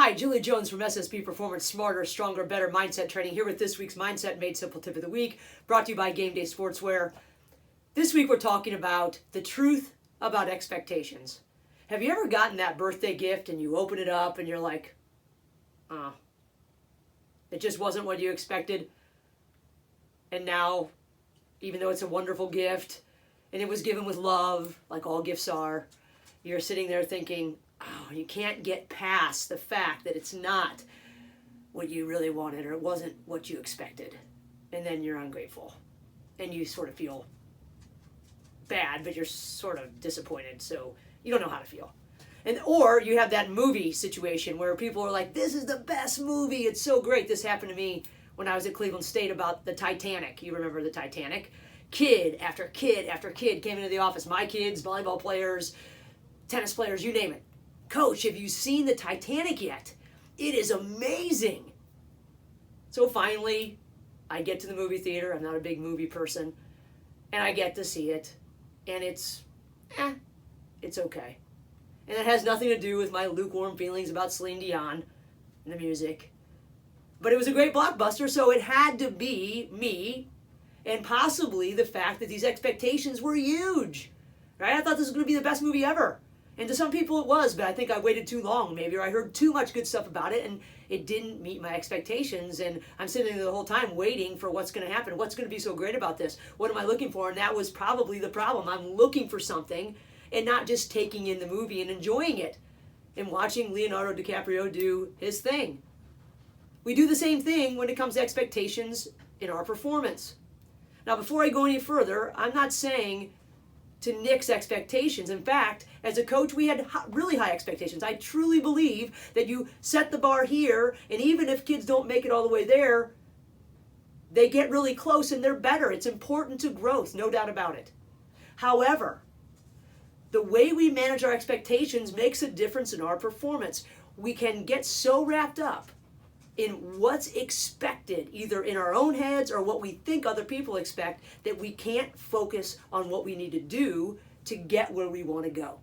Hi, Julie Jones from SSB Performance, Smarter, Stronger, Better Mindset Training, here with this week's Mindset Made Simple Tip of the Week, brought to you by Game Day Sportswear. This week we're talking about the truth about expectations. Have you ever gotten that birthday gift and you open it up and you're like, it just wasn't what you expected? And now, even though it's a wonderful gift and it was given with love, like all gifts are, you're sitting there thinking, oh, you can't get past the fact that it's not what you really wanted or it wasn't what you expected. And then you're ungrateful and you sort of feel bad, but you're sort of disappointed, so you don't know how to feel. Or you have that movie situation where people are like, this is the best movie, it's so great. This happened to me when I was at Cleveland State about the Titanic. You remember the Titanic? Kid after kid after kid came into the office. My kids, volleyball players, tennis players, you name it. Coach, have you seen the Titanic yet? It is amazing. So finally, I get to the movie theater. I'm not a big movie person. And I get to see it. And it's okay. And it has nothing to do with my lukewarm feelings about Celine Dion and the music. But it was a great blockbuster, so it had to be me and possibly the fact that these expectations were huge. Right? I thought this was going to be the best movie ever. And to some people it was, but I think I waited too long maybe, or I heard too much good stuff about it and it didn't meet my expectations. And I'm sitting there the whole time waiting for what's going to happen. What's going to be so great about this? What am I looking for? And that was probably the problem. I'm looking for something and not just taking in the movie and enjoying it and watching Leonardo DiCaprio do his thing. We do the same thing when it comes to expectations in our performance. Now, before I go any further, I'm not saying to nix expectations. In fact, as a coach, we had really high expectations. I truly believe that you set the bar here, and even if kids don't make it all the way there, they get really close and they're better. It's important to growth, no doubt about it. However, the way we manage our expectations makes a difference in our performance. We can get so wrapped up in what's expected, either in our own heads or what we think other people expect, that we can't focus on what we need to do to get where we want to go.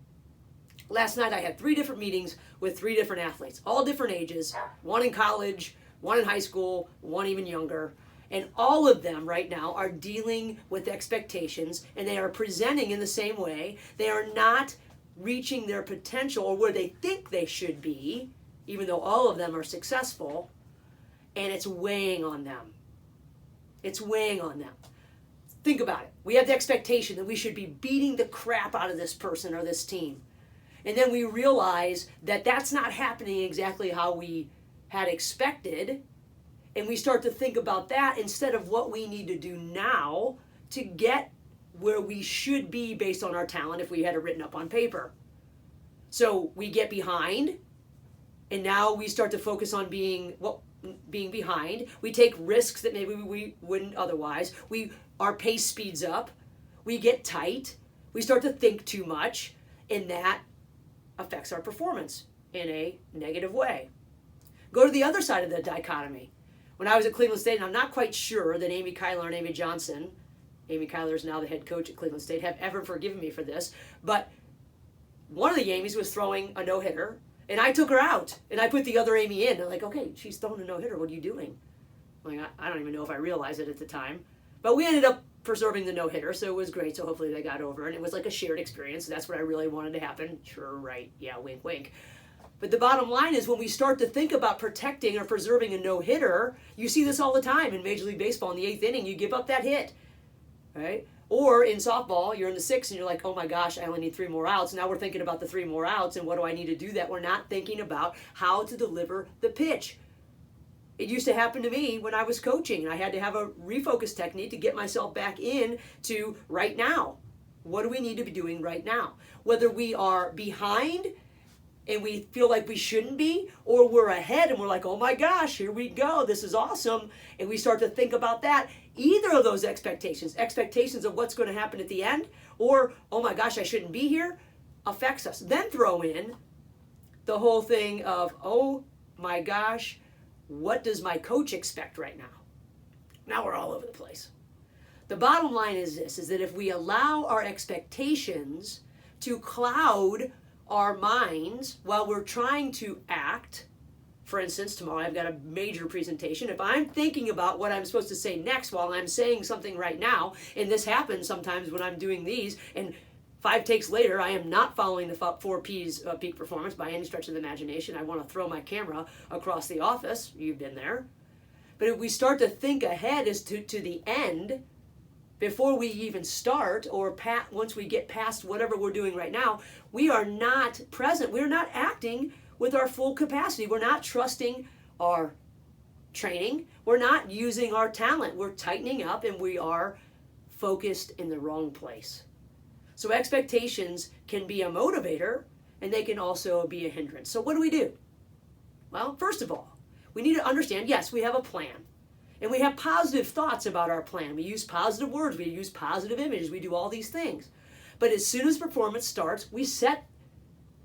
Last night I had 3 different meetings with 3 different athletes, all different ages, one in college, one in high school, one even younger. And all of them right now are dealing with expectations, and they are presenting in the same way. They are not reaching their potential or where they think they should be, even though all of them are successful. And it's weighing on them. It's weighing on them. Think about it. We have the expectation that we should be beating the crap out of this person or this team. And then we realize that that's not happening exactly how we had expected. And we start to think about that instead of what we need to do now to get where we should be based on our talent if we had it written up on paper. So we get behind, and now we start to focus on being behind. We take risks that maybe we wouldn't otherwise. Our pace speeds up. We get tight. We start to think too much, and that affects our performance in a negative way. Go to the other side of the dichotomy. When I was at Cleveland State, and I'm not quite sure that Amy Kyler and Amy Johnson, Amy Kyler is now the head coach at Cleveland State, have ever forgiven me for this, but one of the Amy's was throwing a no-hitter, and I took her out, and I put the other Amy in. They're like, okay, she's throwing a no-hitter. What are you doing? I'm like, I don't even know if I realized it at the time. But we ended up preserving the no-hitter, so it was great. So hopefully they got over it. And it was like a shared experience. That's what I really wanted to happen. Sure, right. Yeah, wink, wink. But the bottom line is when we start to think about protecting or preserving a no-hitter, you see this all the time in Major League Baseball. In the 8th inning, you give up that hit, right? Or in softball, you're in the 6th and you're like, oh my gosh, I only need 3 more outs. Now we're thinking about the 3 more outs and what do I need to do that? We're not thinking about how to deliver the pitch. It used to happen to me when I was coaching. I had to have a refocus technique to get myself back in to right now. What do we need to be doing right now? Whether we are behind and we feel like we shouldn't be, or we're ahead and we're like, oh my gosh, here we go, this is awesome, and we start to think about that. Either of those expectations of what's going to happen at the end, or, oh my gosh, I shouldn't be here, affects us. Then throw in the whole thing of, oh my gosh, what does my coach expect right now? Now we're all over the place. The bottom line is this, is that if we allow our expectations to cloud our minds while we're trying to act, for instance, tomorrow I've got a major presentation. If I'm thinking about what I'm supposed to say next while I'm saying something right now, and this happens sometimes when I'm doing these, and 5 takes later, I am not following the 4 P's of peak performance by any stretch of the imagination. I want to throw my camera across the office. You've been there. But if we start to think ahead as to the end, before we even start, or once we get past whatever we're doing right now, we are not present. We're not acting with our full capacity. We're not trusting our training. We're not using our talent. We're tightening up, and we are focused in the wrong place. So expectations can be a motivator, and they can also be a hindrance. So what do? Well, first of all, we need to understand, yes, we have a plan. And we have positive thoughts about our plan. We use positive words. We use positive images. We do all these things. But as soon as performance starts, we set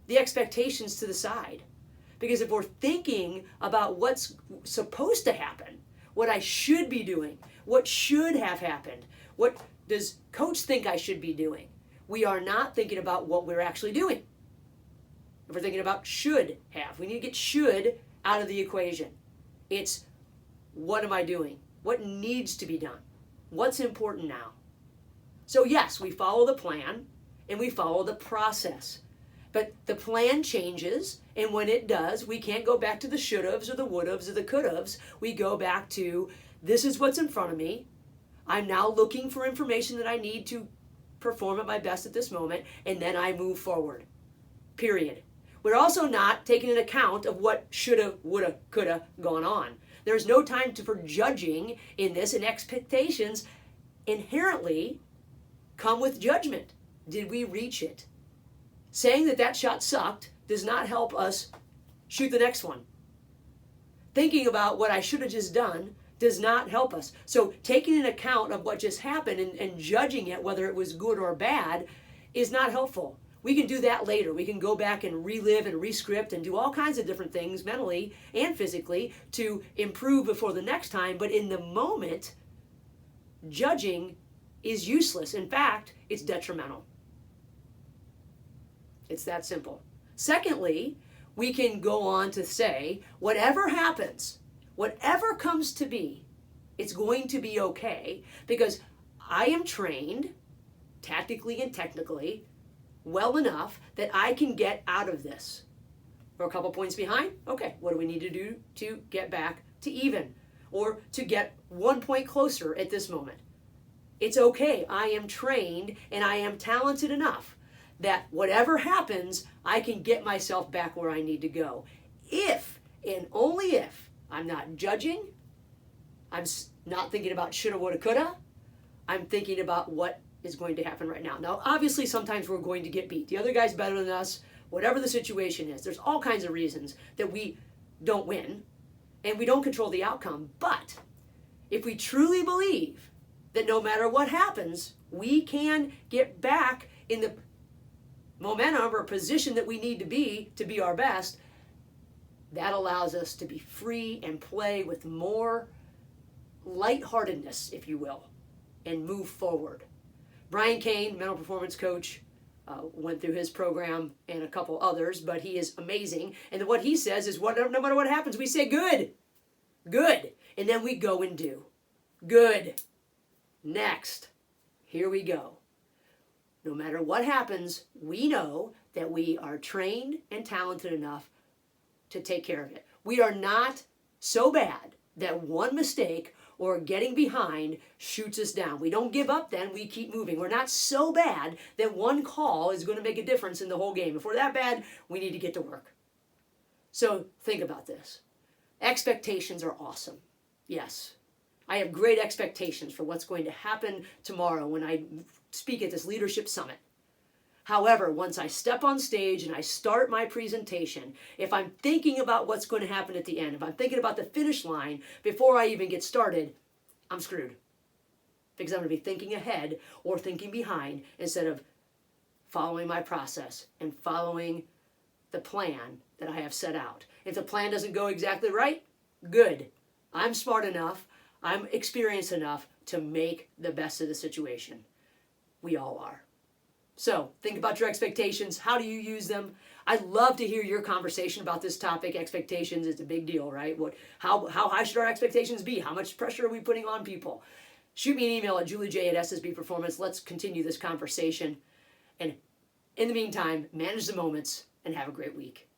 the expectations to the side. Because if we're thinking about what's supposed to happen, what I should be doing, what should have happened, what does coach think I should be doing, we are not thinking about what we're actually doing. If we're thinking about should have, we need to get should out of the equation. It's what am I doing? What needs to be done? What's important now? So yes, we follow the plan and we follow the process. But the plan changes, and when it does, we can't go back to the should-haves or the would-haves or the could-haves. We go back to, this is what's in front of me. I'm now looking for information that I need to perform at my best at this moment, and then I move forward. Period. We're also not taking an account of what shoulda, woulda, coulda gone on. There's no time for judging in this, and expectations inherently come with judgment. Did we reach it? Saying that shot sucked does not help us shoot the next one. Thinking about what I should have just done does not help us. So taking an account of what just happened and judging it, whether it was good or bad, is not helpful. We can do that later. We can go back and relive and rescript and do all kinds of different things mentally and physically to improve before the next time. But in the moment, judging is useless. In fact, it's detrimental. It's that simple. Secondly, we can go on to say, whatever happens, whatever comes to be, it's going to be okay because I am trained tactically and technically well enough that I can get out of this. We're a couple points behind. Okay, what do we need to do to get back to even or to get 1 point closer at this moment? It's okay. I am trained and I am talented enough that whatever happens, I can get myself back where I need to go. If and only if I'm not judging, I'm not thinking about shoulda, woulda, coulda, I'm thinking about what is going to happen right now. Now, obviously, sometimes we're going to get beat. The other guy's better than us, whatever the situation is. There's all kinds of reasons that we don't win, and we don't control the outcome. But if we truly believe that no matter what happens, we can get back in the momentum or position that we need to be our best, that allows us to be free and play with more lightheartedness, if you will, and move forward. Brian Cain, mental performance coach, went through his program and a couple others, but he is amazing. And what he says is, no matter what happens, we say good, good, and then we go and do. Good. Next. Here we go. No matter what happens, we know that we are trained and talented enough to take care of it. We are not so bad that one mistake or getting behind shoots us down. We don't give up then, we keep moving. We're not so bad that one call is going to make a difference in the whole game. If we're that bad, we need to get to work. So think about this. Expectations are awesome. Yes. I have great expectations for what's going to happen tomorrow when I speak at this leadership summit. However, once I step on stage and I start my presentation, if I'm thinking about what's going to happen at the end, if I'm thinking about the finish line before I even get started, I'm screwed. Because I'm going to be thinking ahead or thinking behind instead of following my process and following the plan that I have set out. If the plan doesn't go exactly right, good. I'm smart enough, I'm experienced enough to make the best of the situation. We all are. So think about your expectations. How do you use them? I'd love to hear your conversation about this topic. Expectations is a big deal, right? How high should our expectations be? How much pressure are we putting on people? Shoot me an email at juliej@SSB Performance. Let's continue this conversation. And in the meantime, manage the moments and have a great week.